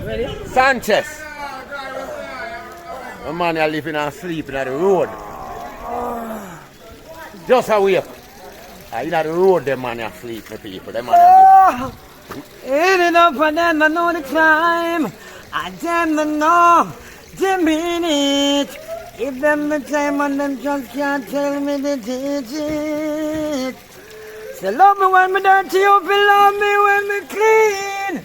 Sanchez. A man are living and sleeping on the road. Just awake. In the road, them man are sleeping, people. Them man are Ain't enough for them to know the time. I them to know the minute. If them the time and them just can't tell me the digit. So love me when me dirty, you feel love me when me clean.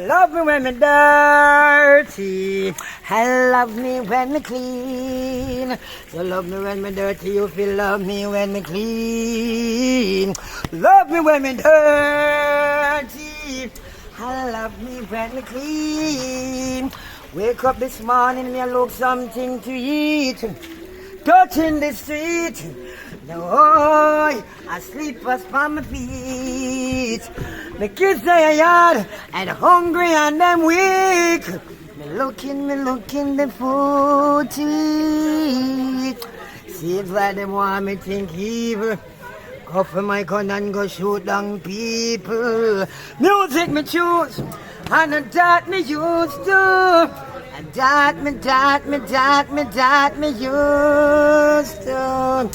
Love me when me dirty, and love me when me clean. So love me when me dirty, you feel love me when me clean. Love me when me dirty, and love me when me clean. Wake up this morning, me look something to eat. Touching the street, no, I sleep fast on my feet. The kids they are yard and hungry and them weak. Me looking the food to eat. Seems like them want me think evil. Cover my gun and go shoot down people. Music me choose, and that me used to. And that me used to.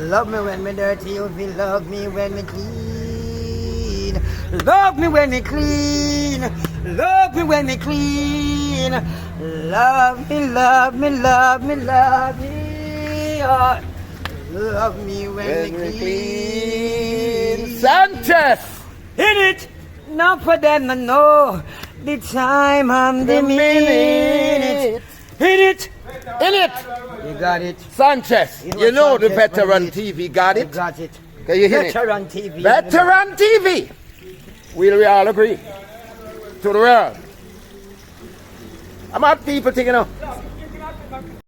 Love me when me dirty, you feel love me when me clean. Love me when me clean. Love me when me clean. Love me, love me, love me, love me. Oh. Love me when me clean. Sanchez. Hit it, not for them to know the time and the minute. Hit it, In it. you got it. Sanchez. You know the Veteran TV got You it. got it. Can you hear it? Veteran TV. Veteran TV. Will we all agree? To the world. I'm at people thinking,